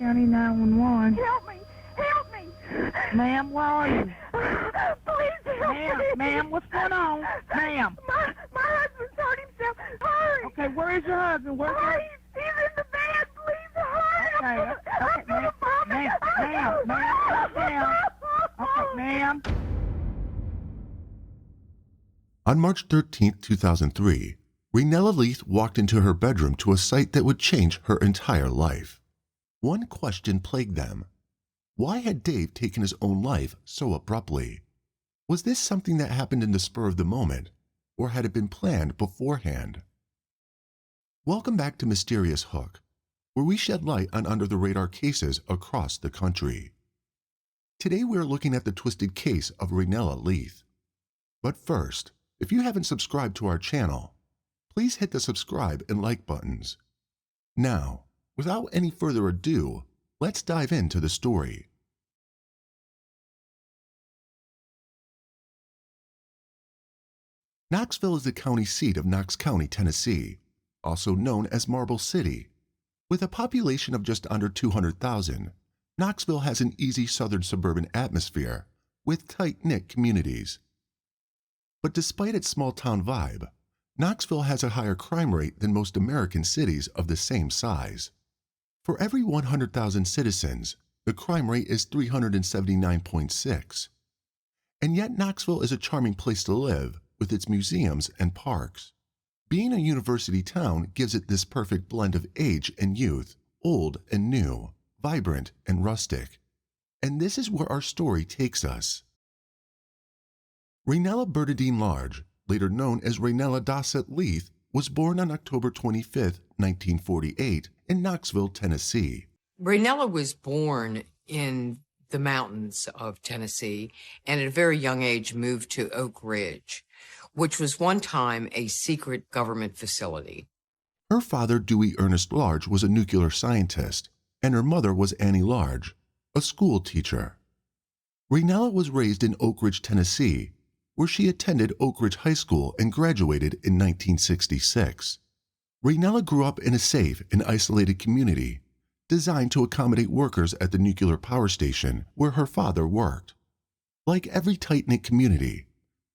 County 911. Help me! Help me! Ma'am, where are you? Please help me! Ma'am, what's going on? Ma'am. My husband's hurt himself. Hurry! Okay, where is your husband? Where's your... Hurry! He's in the van. Please hurry! Okay, ma'am. On March 13, 2003, Raynella Leath walked into her bedroom to a sight that would change her entire life. One question plagued them. Why had Dave taken his own life so abruptly? Was this something that happened in the spur of the moment, or had it been planned beforehand? Welcome back to Mysterious Hook, where we shed light on under-the-radar cases across the country. Today we are looking at the twisted case of Raynella Leath. But first, if you haven't subscribed to our channel, please hit the subscribe and like buttons. Now, without any further ado, let's dive into the story. Knoxville is the county seat of Knox County, Tennessee, also known as Marble City. With a population of just under 200,000, Knoxville has an easy southern suburban atmosphere with tight-knit communities. But despite its small-town vibe, Knoxville has a higher crime rate than most American cities of the same size. For every 100,000 citizens, the crime rate is 379.6. And yet Knoxville is a charming place to live with its museums and parks. Being a university town gives it this perfect blend of age and youth, old and new, vibrant and rustic. And this is where our story takes us. Raynella Bernadine Large, later known as Raynella Dossetts Leath, was born on October 25, 1948, in Knoxville, Tennessee. Raynella was born in the mountains of Tennessee and at a very young age moved to Oak Ridge, which was one time a secret government facility. Her father, Dewey Ernest Large, was a nuclear scientist, and her mother was Annie Large, a school teacher. Raynella was raised in Oak Ridge, Tennessee, where she attended Oak Ridge High School and graduated in 1966. Raynella grew up in a safe and isolated community, designed to accommodate workers at the nuclear power station where her father worked. Like every tight-knit community,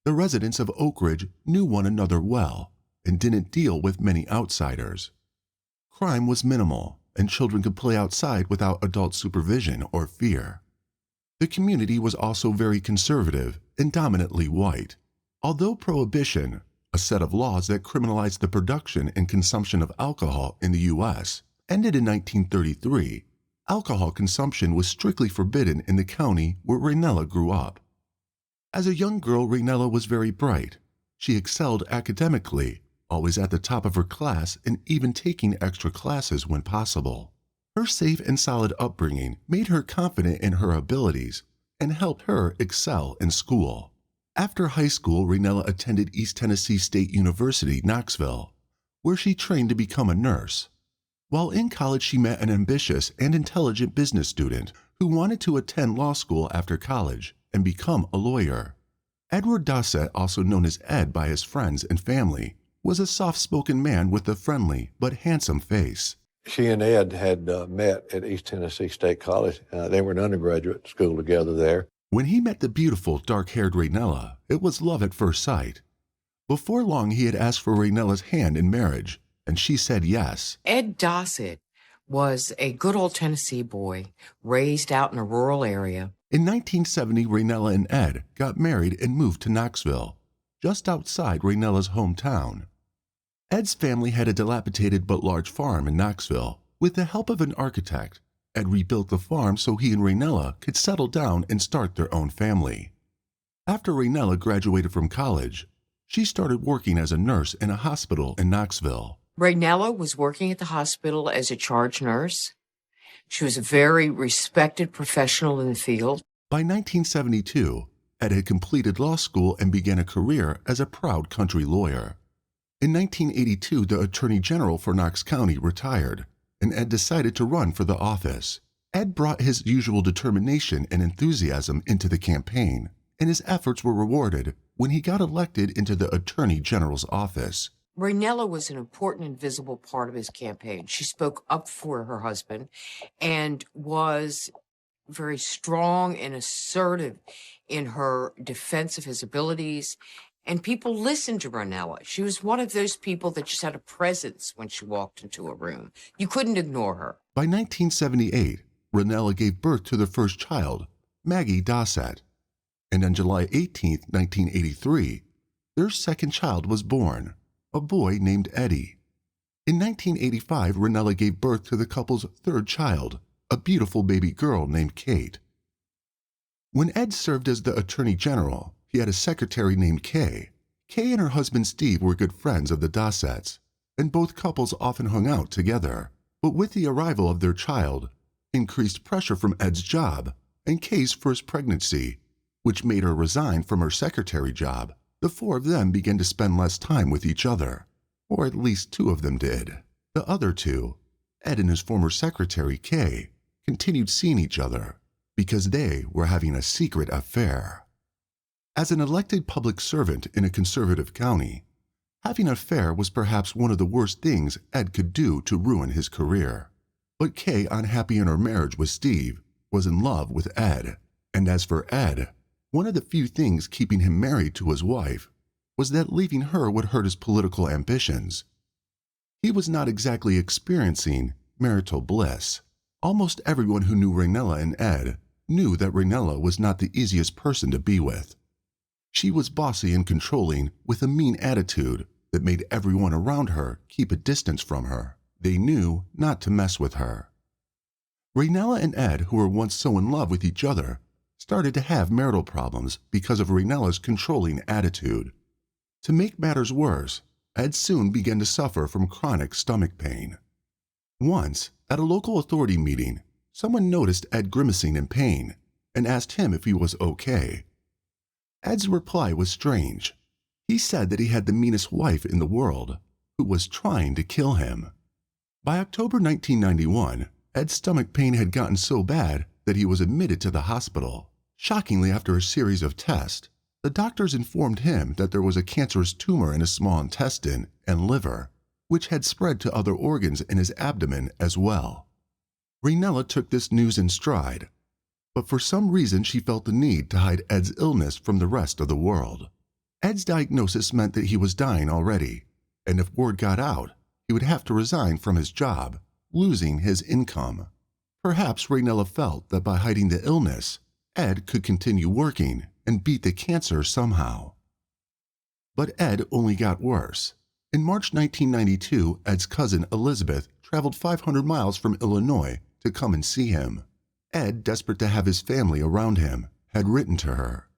the residents of Oak Ridge knew one another well and didn't deal with many outsiders. Crime was minimal, and children could play outside without adult supervision or fear. The community was also very conservative and dominantly white. Although prohibition, a set of laws that criminalized the production and consumption of alcohol in the U.S., ended in 1933, alcohol consumption was strictly forbidden in the county where Raynella grew up. As a young girl, Raynella was very bright. She excelled academically, always at the top of her class and even taking extra classes when possible. Her safe and solid upbringing made her confident in her abilities and helped her excel in school. After high school, Raynella attended East Tennessee State University, Knoxville, where she trained to become a nurse. While in college, she met an ambitious and intelligent business student who wanted to attend law school after college and become a lawyer. Edward Dossett, also known as Ed by his friends and family, was a soft-spoken man with a friendly but handsome face. She and Ed had met at East Tennessee State College. They were in undergraduate school together there. When he met the beautiful, dark-haired Raynella, it was love at first sight. Before long, he had asked for Raynella's hand in marriage, and she said yes. Ed Dossett was a good old Tennessee boy, raised out in a rural area. In 1970, Raynella and Ed got married and moved to Knoxville, just outside Raynella's hometown. Ed's family had a dilapidated but large farm in Knoxville. With the help of an architect, Ed rebuilt the farm so he and Raynella could settle down and start their own family. After Raynella graduated from college, she started working as a nurse in a hospital in Knoxville. Raynella was working at the hospital as a charge nurse. She was a very respected professional in the field. By 1972, Ed had completed law school and began a career as a proud country lawyer. In 1982, the Attorney General for Knox County retired, and Ed decided to run for the office. Ed brought his usual determination and enthusiasm into the campaign, and his efforts were rewarded when he got elected into the Attorney General's office. Raynella was an important and visible part of his campaign. She spoke up for her husband and was very strong and assertive in her defense of his abilities. And people listened to Raynella. She was one of those people that just had a presence when she walked into a room. You couldn't ignore her. By 1978, Raynella gave birth to their first child, Maggie Dossett. And on July 18, 1983, their second child was born, a boy named Eddie. In 1985, Raynella gave birth to the couple's third child, a beautiful baby girl named Kate. When Ed served as the Attorney General, he had a secretary named Kay. Kay and her husband Steve were good friends of the Dossetts, and both couples often hung out together. But with the arrival of their child, increased pressure from Ed's job and Kay's first pregnancy, which made her resign from her secretary job, the four of them began to spend less time with each other, or at least two of them did. The other two, Ed and his former secretary Kay, continued seeing each other because they were having a secret affair. As an elected public servant in a conservative county, having an affair was perhaps one of the worst things Ed could do to ruin his career. But Kay, unhappy in her marriage with Steve, was in love with Ed. And as for Ed, one of the few things keeping him married to his wife was that leaving her would hurt his political ambitions. He was not exactly experiencing marital bliss. Almost everyone who knew Raynella and Ed knew that Raynella was not the easiest person to be with. She was bossy and controlling with a mean attitude that made everyone around her keep a distance from her. They knew not to mess with her. Raynella and Ed, who were once so in love with each other, started to have marital problems because of Raynella's controlling attitude. To make matters worse, Ed soon began to suffer from chronic stomach pain. Once, at a local authority meeting, someone noticed Ed grimacing in pain and asked him if he was okay. Ed's reply was strange. He said that he had the meanest wife in the world, who was trying to kill him. By October 1991, Ed's stomach pain had gotten so bad that he was admitted to the hospital. Shockingly, after a series of tests, the doctors informed him that there was a cancerous tumor in his small intestine and liver, which had spread to other organs in his abdomen as well. Raynella took this news in stride, but for some reason she felt the need to hide Ed's illness from the rest of the world. Ed's diagnosis meant that he was dying already, and if word got out, he would have to resign from his job, losing his income. Perhaps Raynella felt that by hiding the illness, Ed could continue working and beat the cancer somehow. But Ed only got worse. In March 1992, Ed's cousin Elizabeth traveled 500 miles from Illinois to come and see him. Ed, desperate to have his family around him, had written to her.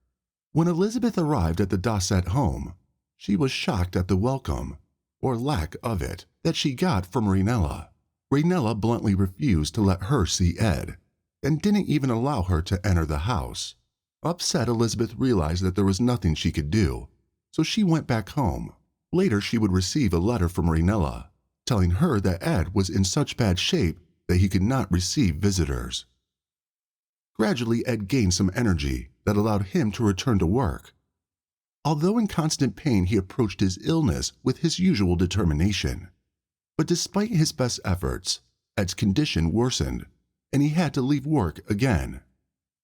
When Elizabeth arrived at the Dossett home, she was shocked at the welcome, or lack of it, that she got from Raynella. Raynella bluntly refused to let her see Ed, and didn't even allow her to enter the house. Upset, Elizabeth realized that there was nothing she could do, so she went back home. Later, she would receive a letter from Raynella, telling her that Ed was in such bad shape that he could not receive visitors. Gradually, Ed gained some energy that allowed him to return to work. Although in constant pain, he approached his illness with his usual determination. But despite his best efforts, Ed's condition worsened, and he had to leave work again,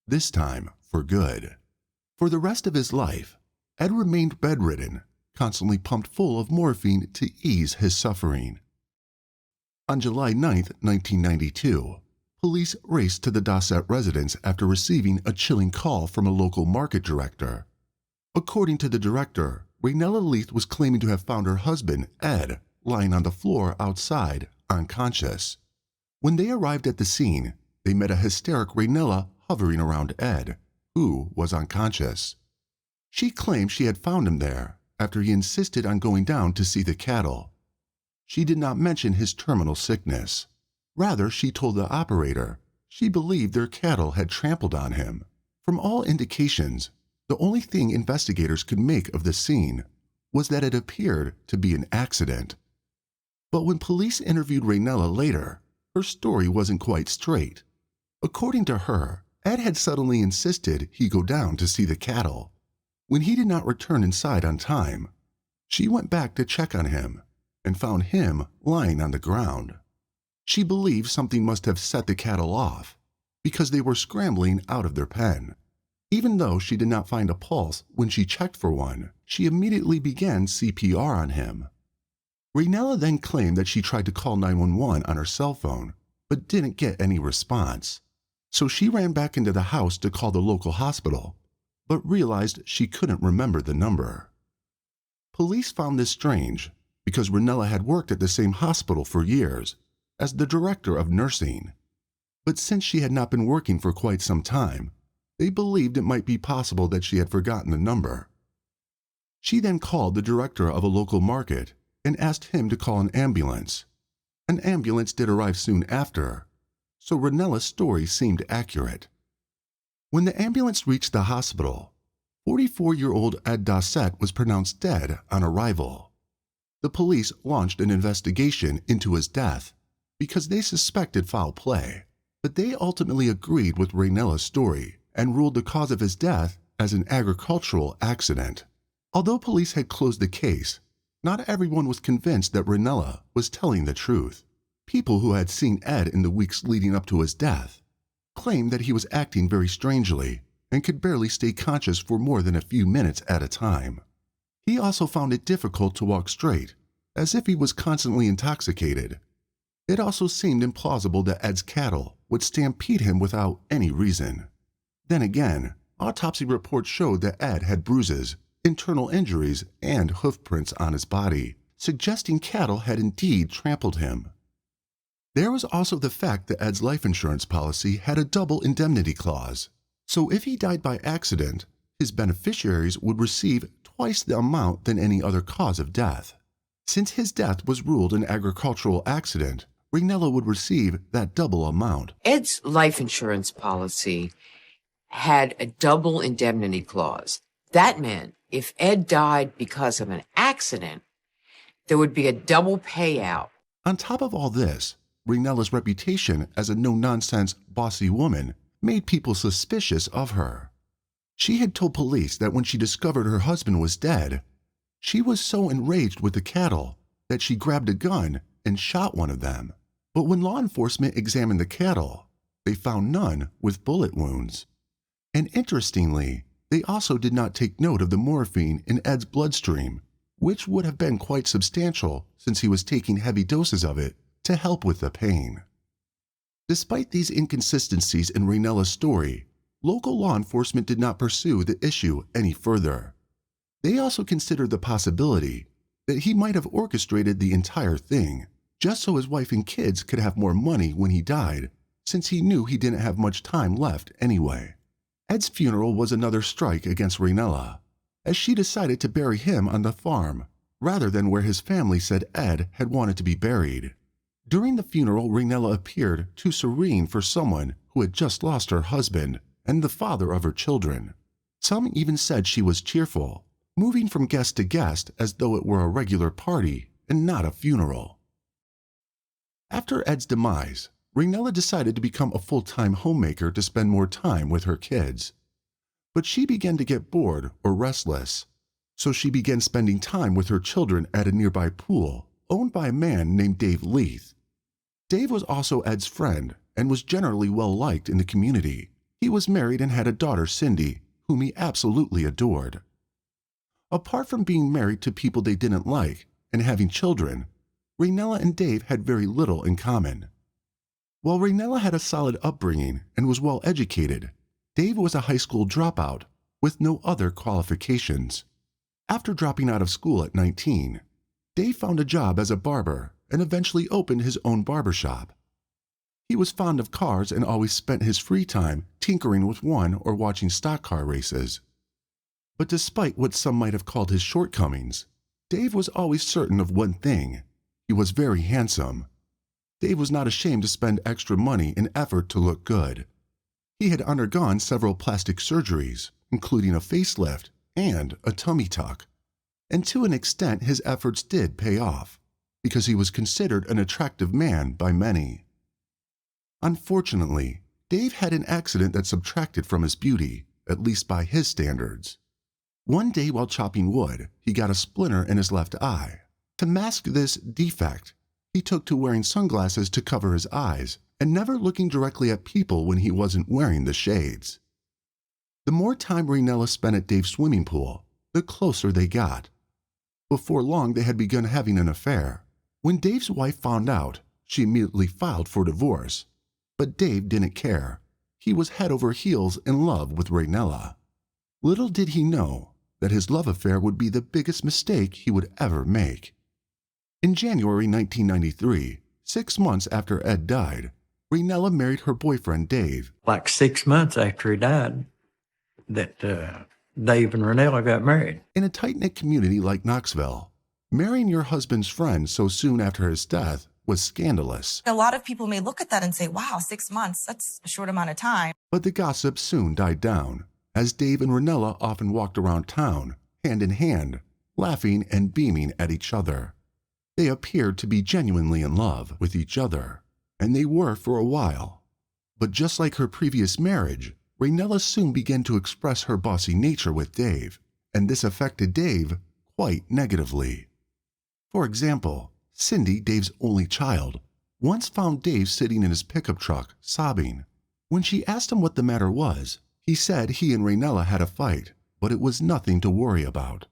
this time for good. For the rest of his life, Ed remained bedridden, constantly pumped full of morphine to ease his suffering. On July 9, 1992, police raced to the Dossett residence after receiving a chilling call from a local market director. According to the director, Raynella Leath was claiming to have found her husband, Ed, lying on the floor outside, unconscious. When they arrived at the scene, they met a hysteric Raynella hovering around Ed, who was unconscious. She claimed she had found him there after he insisted on going down to see the cattle. She did not mention his terminal sickness. Rather, she told the operator she believed their cattle had trampled on him. From all indications, the only thing investigators could make of the scene was that it appeared to be an accident. But when police interviewed Raynella later, her story wasn't quite straight. According to her, Ed had suddenly insisted he go down to see the cattle. When he did not return inside on time, she went back to check on him and found him lying on the ground. She believed something must have set the cattle off because they were scrambling out of their pen. Even though she did not find a pulse when she checked for one, she immediately began CPR on him. Raynella then claimed that she tried to call 911 on her cell phone, but didn't get any response. So she ran back into the house to call the local hospital, but realized she couldn't remember the number. Police found this strange because Raynella had worked at the same hospital for years as the director of nursing. But since she had not been working for quite some time, they believed it might be possible that she had forgotten the number. She then called the director of a local market and asked him to call an ambulance. An ambulance did arrive soon after, so Raynella's story seemed accurate. When the ambulance reached the hospital, 44-year-old Ed Dossett was pronounced dead on arrival. The police launched an investigation into his death because they suspected foul play, but they ultimately agreed with Raynella's story and ruled the cause of his death as an agricultural accident. Although police had closed the case, not everyone was convinced that Raynella was telling the truth. People who had seen Ed in the weeks leading up to his death claimed that he was acting very strangely and could barely stay conscious for more than a few minutes at a time. He also found it difficult to walk straight, as if he was constantly intoxicated. It also seemed implausible that Ed's cattle would stampede him without any reason. Then again, autopsy reports showed that Ed had bruises, internal injuries, and hoof prints on his body, suggesting cattle had indeed trampled him. There was also the fact that Ed's life insurance policy had a double indemnity clause, so if he died by accident, his beneficiaries would receive twice the amount than any other cause of death. Since his death was ruled an agricultural accident, Raynella would receive that double amount. Ed's life insurance policy had a double indemnity clause. That meant if Ed died because of an accident, there would be a double payout. On top of all this, Raynella's reputation as a no-nonsense, bossy woman made people suspicious of her. She had told police that when she discovered her husband was dead, she was so enraged with the cattle that she grabbed a gun and shot one of them. But when law enforcement examined the cattle, they found none with bullet wounds. And interestingly, they also did not take note of the morphine in Ed's bloodstream, which would have been quite substantial since he was taking heavy doses of it to help with the pain. Despite these inconsistencies in Raynella's story, local law enforcement did not pursue the issue any further. They also considered the possibility that he might have orchestrated the entire thing, just so his wife and kids could have more money when he died, since he knew he didn't have much time left anyway. Ed's funeral was another strike against Raynella, as she decided to bury him on the farm, rather than where his family said Ed had wanted to be buried. During the funeral, Raynella appeared too serene for someone who had just lost her husband and the father of her children. Some even said she was cheerful, moving from guest to guest as though it were a regular party and not a funeral. After Ed's demise, Raynella decided to become a full-time homemaker to spend more time with her kids. But she began to get bored or restless, so she began spending time with her children at a nearby pool owned by a man named Dave Leath. Dave was also Ed's friend and was generally well-liked in the community. He was married and had a daughter, Cindy, whom he absolutely adored. Apart from being married to people they didn't like and having children, Raynella and Dave had very little in common. While Raynella had a solid upbringing and was well-educated, Dave was a high school dropout with no other qualifications. After dropping out of school at 19, Dave found a job as a barber and eventually opened his own barbershop. He was fond of cars and always spent his free time tinkering with one or watching stock car races. But despite what some might have called his shortcomings, Dave was always certain of one thing: he was very handsome. Dave was not ashamed to spend extra money in effort to look good. He had undergone several plastic surgeries, including a facelift and a tummy tuck. And to an extent his efforts did pay off, because he was considered an attractive man by many. Unfortunately, Dave had an accident that subtracted from his beauty, at least by his standards. One day while chopping wood, he got a splinter in his left eye. To mask this defect, he took to wearing sunglasses to cover his eyes and never looking directly at people when he wasn't wearing the shades. The more time Raynella spent at Dave's swimming pool, the closer they got. Before long, they had begun having an affair. When Dave's wife found out, she immediately filed for divorce. But Dave didn't care. He was head over heels in love with Raynella. Little did he know that his love affair would be the biggest mistake he would ever make. In January 1993, 6 months after Ed died, Raynella married her boyfriend Dave. Like 6 months after he died, that Dave and Raynella got married. In a tight-knit community like Knoxville, marrying your husband's friend so soon after his death was scandalous. A lot of people may look at that and say, wow, 6 months, that's a short amount of time. But the gossip soon died down, as Dave and Raynella often walked around town, hand in hand, laughing and beaming at each other. They appeared to be genuinely in love with each other, and they were for a while. But just like her previous marriage, Raynella soon began to express her bossy nature with Dave, and this affected Dave quite negatively. For example, Cindy, Dave's only child, once found Dave sitting in his pickup truck, sobbing. When she asked him what the matter was, he said he and Raynella had a fight, but it was nothing to worry about.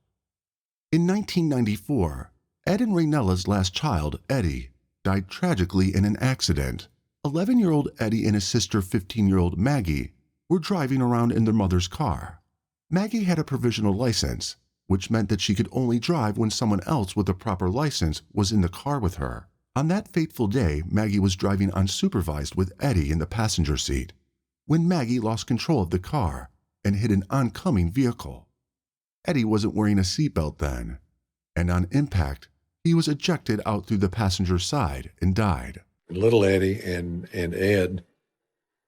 In 1994, Ed and Raynella's last child, Eddie, died tragically in an accident. 11-year-old Eddie and his sister, 15-year-old Maggie, were driving around in their mother's car. Maggie had a provisional license, which meant that she could only drive when someone else with a proper license was in the car with her. On that fateful day, Maggie was driving unsupervised with Eddie in the passenger seat, when Maggie lost control of the car and hit an oncoming vehicle. Eddie wasn't wearing a seatbelt then, and on impact, he was ejected out through the passenger side and died. Little Eddie and Ed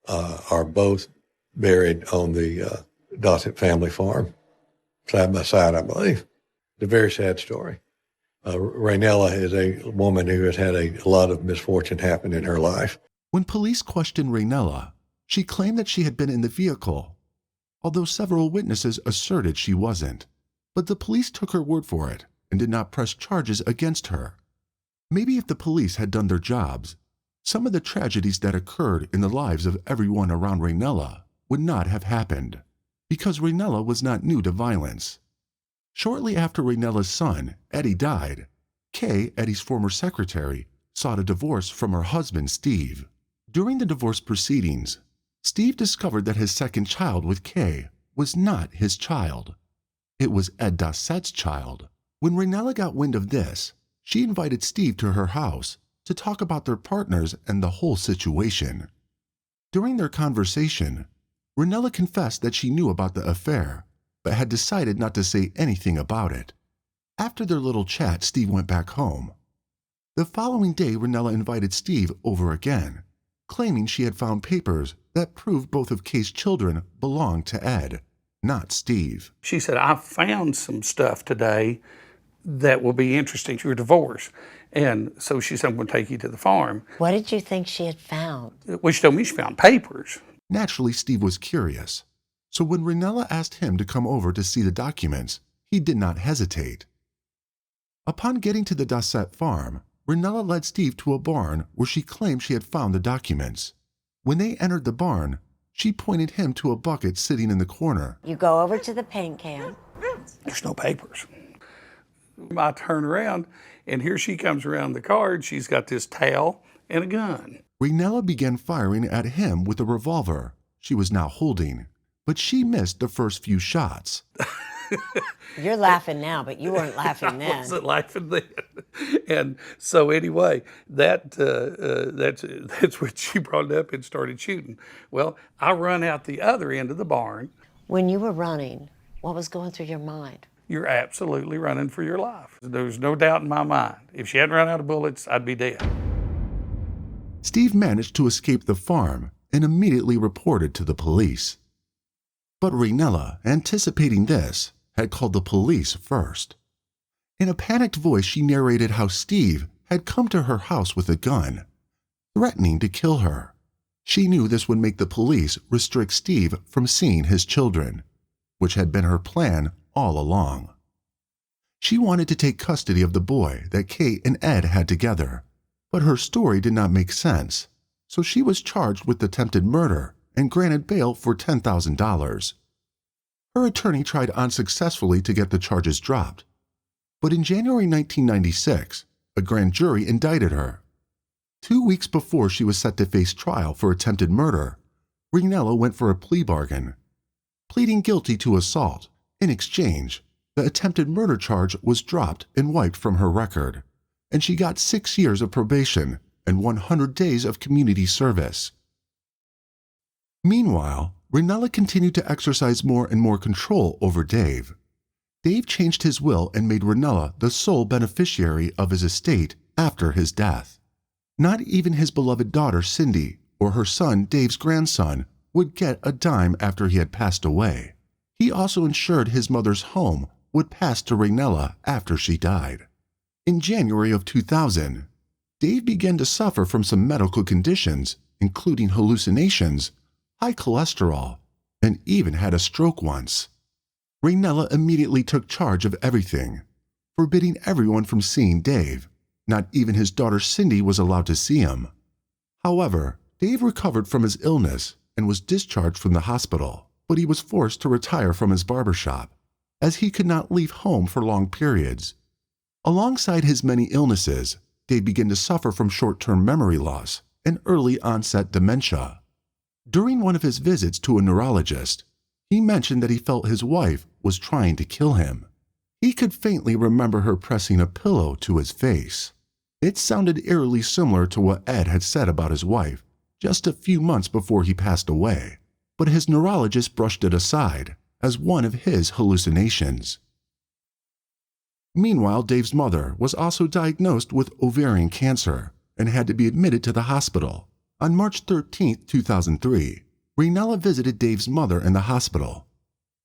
are both buried on the Dossett family farm, side by side, I believe. It's a very sad story. Raynella is a woman who has had a lot of misfortune happen in her life. When police questioned Raynella, she claimed that she had been in the vehicle, although several witnesses asserted she wasn't. But the police took her word for it and did not press charges against her. Maybe if the police had done their jobs, some of the tragedies that occurred in the lives of everyone around Raynella would not have happened, because Raynella was not new to violence. Shortly after Raynella's son, Eddie, died, Kay, Eddie's former secretary, sought a divorce from her husband, Steve. During the divorce proceedings, Steve discovered that his second child with Kay was not his child. It was Ed Dossett's child. When Raynella got wind of this, she invited Steve to her house to talk about their partners and the whole situation. During their conversation, Raynella confessed that she knew about the affair, but had decided not to say anything about it. After their little chat, Steve went back home. The following day, Raynella invited Steve over again, claiming she had found papers that proved both of Kay's children belonged to Ed, not Steve. She said, I found some stuff today that will be interesting to your divorce. And so she said, I'm going to take you to the farm. What did you think she had found? Well, she told me she found papers. Naturally, Steve was curious. So when Raynella asked him to come over to see the documents, he did not hesitate. Upon getting to the Dossett farm, Raynella led Steve to a barn where she claimed she had found the documents. When they entered the barn, she pointed him to a bucket sitting in the corner. You go over to the paint can. There's no papers. I turn around, and here she comes around the car, and she's got this towel and a gun. Raynella began firing at him with a revolver she was now holding, but she missed the first few shots. You're laughing now, but you weren't laughing then. I wasn't laughing then. And so anyway, that's when she brought it up and started shooting. Well, I run out the other end of the barn. When you were running, what was going through your mind? You're absolutely running for your life. There's no doubt in my mind. If she hadn't run out of bullets, I'd be dead. Steve managed to escape the farm and immediately reported to the police. But Raynella, anticipating this, had called the police first. In a panicked voice, she narrated how Steve had come to her house with a gun, threatening to kill her. She knew this would make the police restrict Steve from seeing his children, which had been her plan all along. She wanted to take custody of the boy that Kate and Ed had together, but her story did not make sense, so she was charged with attempted murder and granted bail for $10,000. Her attorney tried unsuccessfully to get the charges dropped, but in January 1996, a grand jury indicted her. 2 weeks before she was set to face trial for attempted murder, Raynella went for a plea bargain. Pleading guilty to assault, in exchange, the attempted murder charge was dropped and wiped from her record, and she got 6 years of probation and 100 days of community service. Meanwhile, Raynella continued to exercise more and more control over Dave. Dave changed his will and made Raynella the sole beneficiary of his estate after his death. Not even his beloved daughter Cindy or her son Dave's grandson would get a dime after he had passed away. He also ensured his mother's home would pass to Raynella after she died. In January of 2000, Dave began to suffer from some medical conditions, including hallucinations, high cholesterol, and even had a stroke once. Raynella immediately took charge of everything, forbidding everyone from seeing Dave. Not even his daughter Cindy was allowed to see him. However, Dave recovered from his illness and was discharged from the hospital, but he was forced to retire from his barbershop, as he could not leave home for long periods. Alongside his many illnesses, Dave began to suffer from short-term memory loss and early-onset dementia. During one of his visits to a neurologist, he mentioned that he felt his wife was trying to kill him. He could faintly remember her pressing a pillow to his face. It sounded eerily similar to what Ed had said about his wife just a few months before he passed away, but his neurologist brushed it aside as one of his hallucinations. Meanwhile, Dave's mother was also diagnosed with ovarian cancer and had to be admitted to the hospital. On March 13, 2003, Raynella visited Dave's mother in the hospital.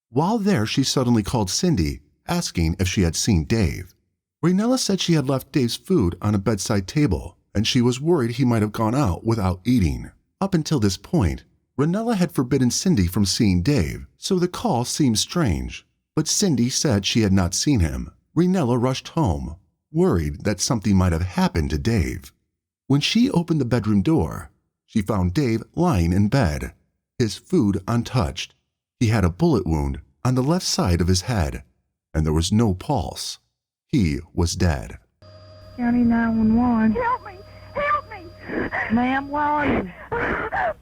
While there, she suddenly called Cindy, asking if she had seen Dave. Raynella said she had left Dave's food on a bedside table, and she was worried he might have gone out without eating. Up until this point, Raynella had forbidden Cindy from seeing Dave, so the call seemed strange. But Cindy said she had not seen him. Raynella rushed home, worried that something might have happened to Dave. When she opened the bedroom door, she found Dave lying in bed, his food untouched. He had a bullet wound on the left side of his head, and there was no pulse. He was dead. County 911. Help me! Help me! Ma'am, where are you?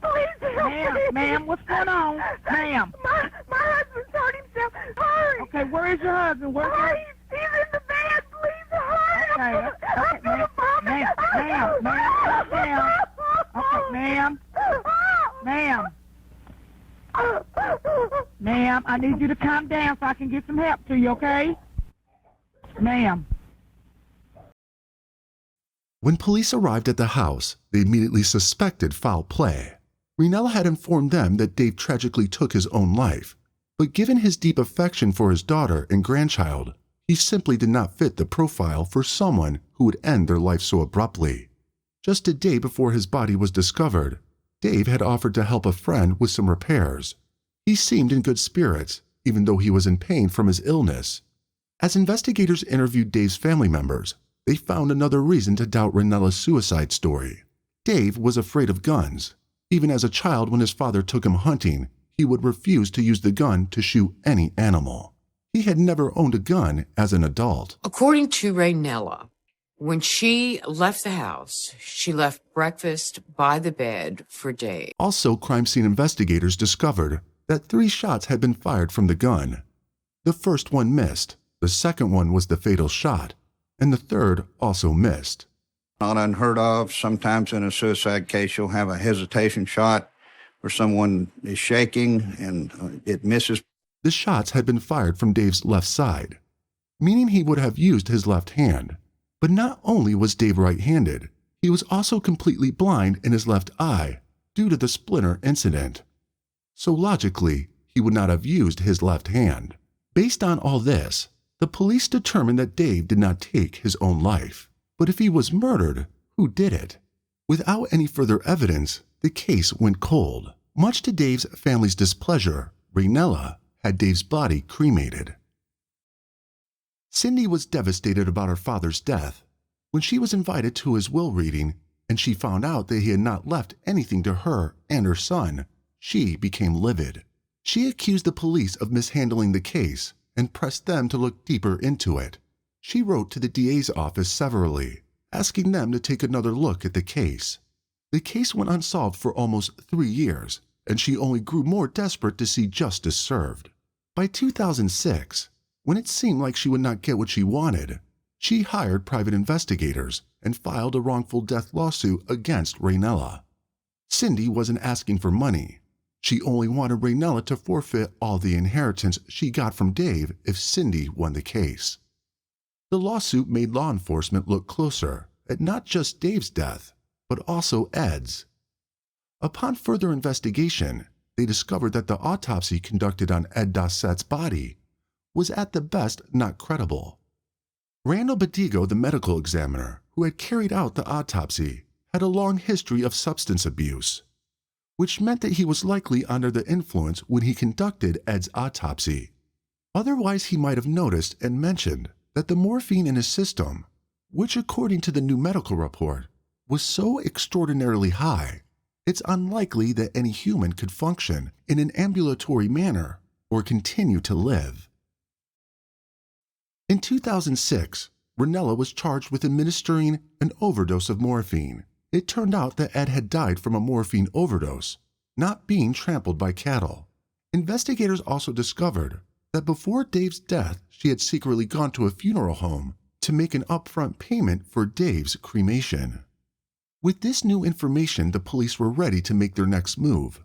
Please help me! Ma'am, what's going on? Ma'am. My husband's hurt himself. Hurry! Okay, where is your husband? Where's your... Hurry! He's in the bed. Please hurry! Okay, ma'am, Ma'am, I need you to calm down so I can get some help to you, okay? Ma'am. When police arrived at the house, they immediately suspected foul play. Raynella had informed them that Dave tragically took his own life, but given his deep affection for his daughter and grandchild, he simply did not fit the profile for someone who would end their life so abruptly. Just a day before his body was discovered, Dave had offered to help a friend with some repairs. He seemed in good spirits, even though he was in pain from his illness. As investigators interviewed Dave's family members, they found another reason to doubt Raynella's suicide story. Dave was afraid of guns. Even as a child, when his father took him hunting, he would refuse to use the gun to shoot any animal. He had never owned a gun as an adult. According to Raynella, when she left the house, she left breakfast by the bed for Dave. Also, crime scene investigators discovered that 3 shots had been fired from the gun. The first one missed, the second one was the fatal shot, and the third also missed. Not unheard of. Sometimes in a suicide case, you'll have a hesitation shot where someone is shaking and it misses. The shots had been fired from Dave's left side, meaning he would have used his left hand. But not only was Dave right-handed, he was also completely blind in his left eye due to the splinter incident. So logically, he would not have used his left hand. Based on all this, the police determined that Dave did not take his own life. But if he was murdered, who did it? Without any further evidence, the case went cold. Much to Dave's family's displeasure, Raynella had Dave's body cremated. Cindy was devastated about her father's death. When she was invited to his will reading and she found out that he had not left anything to her and her son, she became livid. She accused the police of mishandling the case and pressed them to look deeper into it. She wrote to the DA's office severally, asking them to take another look at the case. The case went unsolved for almost 3 years, and she only grew more desperate to see justice served. By 2006, when it seemed like she would not get what she wanted, she hired private investigators and filed a wrongful death lawsuit against Raynella. Cindy wasn't asking for money. She only wanted Raynella to forfeit all the inheritance she got from Dave if Cindy won the case. The lawsuit made law enforcement look closer at not just Dave's death, but also Ed's. Upon further investigation, they discovered that the autopsy conducted on Ed Dossetts' body was at the best not credible. Randall Bedigo, the medical examiner who had carried out the autopsy, had a long history of substance abuse, which meant that he was likely under the influence when he conducted Ed's autopsy. Otherwise, he might have noticed and mentioned that the morphine in his system, which according to the new medical report, was so extraordinarily high, it's unlikely that any human could function in an ambulatory manner or continue to live. In 2006, Raynella was charged with administering an overdose of morphine. It turned out that Ed had died from a morphine overdose, not being trampled by cattle. Investigators also discovered that before Dave's death, she had secretly gone to a funeral home to make an upfront payment for Dave's cremation. With this new information, the police were ready to make their next move.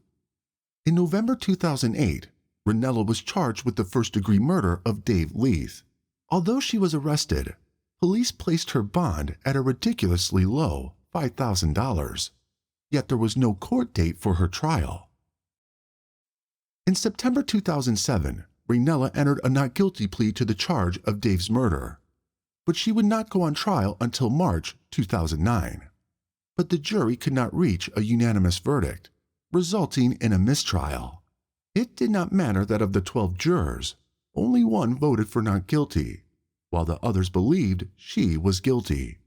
In November 2008, Raynella was charged with the first-degree murder of Dave Leath. Although she was arrested, police placed her bond at a ridiculously low $5,000, yet there was no court date for her trial. In September 2007, Raynella entered a not guilty plea to the charge of Dave's murder, but she would not go on trial until March 2009. But the jury could not reach a unanimous verdict, resulting in a mistrial. It did not matter that of the 12 jurors, only one voted for not guilty, while the others believed she was guilty.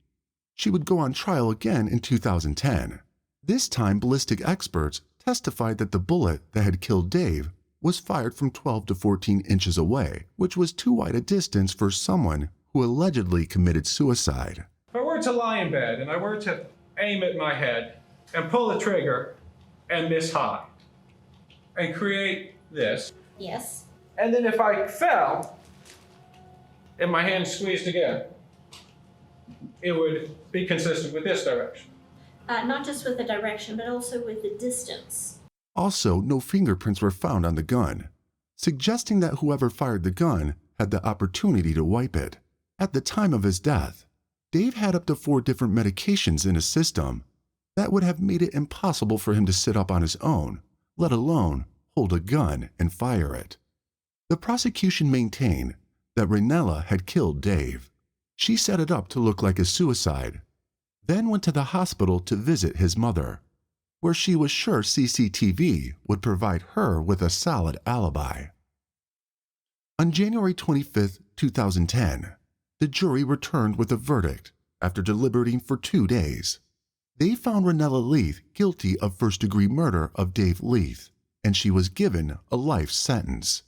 She would go on trial again in 2010. This time, ballistic experts testified that the bullet that had killed Dave was fired from 12 to 14 inches away, which was too wide a distance for someone who allegedly committed suicide. If I were to lie in bed and I were to aim at my head and pull the trigger and miss high and create this. Yes. And then if I fell and my hand squeezed again, it would be consistent with this direction. Not just with the direction, but also with the distance. Also, no fingerprints were found on the gun, suggesting that whoever fired the gun had the opportunity to wipe it. At the time of his death, Dave had up to 4 different medications in his system that would have made it impossible for him to sit up on his own, let alone hold a gun and fire it. The prosecution maintained that Raynella had killed Dave. She set it up to look like a suicide, then went to the hospital to visit his mother, where she was sure CCTV would provide her with a solid alibi. On January 25, 2010, the jury returned with a verdict after deliberating for 2 days. They found Raynella Leath guilty of first-degree murder of Dave Leath, and she was given a life sentence.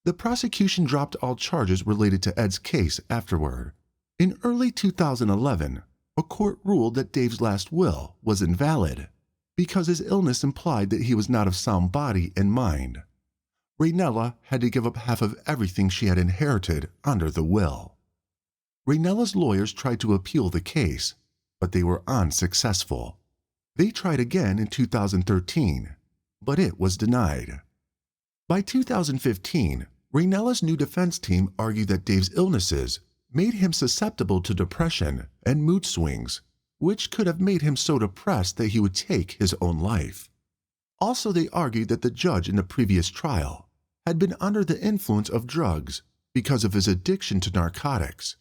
The prosecution dropped all charges related to Ed's case afterward. In early 2011, a court ruled that Dave's last will was invalid because his illness implied that he was not of sound body and mind. Raynella had to give up half of everything she had inherited under the will. Raynella's lawyers tried to appeal the case, but they were unsuccessful. They tried again in 2013, but it was denied. By 2015, Raynella's new defense team argued that Dave's illnesses made him susceptible to depression and mood swings, which could have made him so depressed that he would take his own life. Also, they argued that the judge in the previous trial had been under the influence of drugs because of his addiction to narcotics.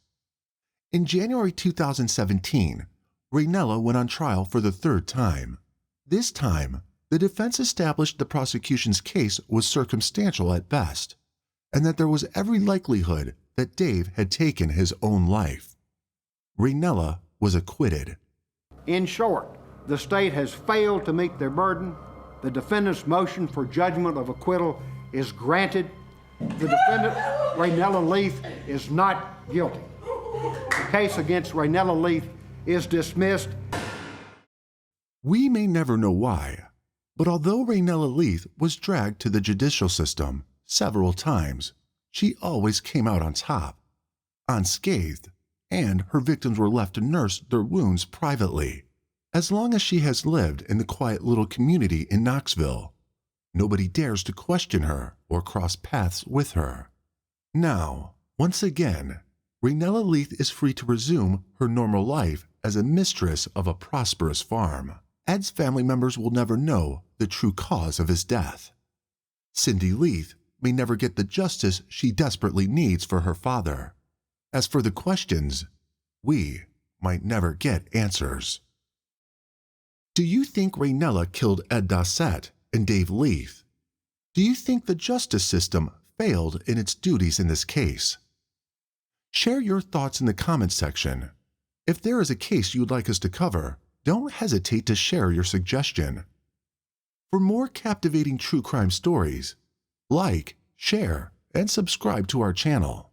In January 2017, Raynella went on trial for the 3rd time. This time, the defense established the prosecution's case was circumstantial at best, and that there was every likelihood that Dave had taken his own life. Raynella was acquitted. In short, the state has failed to meet their burden. The defendant's motion for judgment of acquittal is granted. The defendant, Raynella Leath, is not guilty. The case against Raynella Leath is dismissed. We may never know why, but although Raynella Leath was dragged to the judicial system several times, she always came out on top, unscathed, and her victims were left to nurse their wounds privately. As long as she has lived in the quiet little community in Knoxville, nobody dares to question her or cross paths with her. Now, once again, Raynella Leath is free to resume her normal life as a mistress of a prosperous farm. Ed's family members will never know the true cause of his death. Cindy Leath may never get the justice she desperately needs for her father. As for the questions, we might never get answers. Do you think Raynella killed Ed Dossett and Dave Leath? Do you think the justice system failed in its duties in this case? Share your thoughts in the comments section. If there is a case you would like us to cover, don't hesitate to share your suggestion. For more captivating true crime stories, like, share, and subscribe to our channel.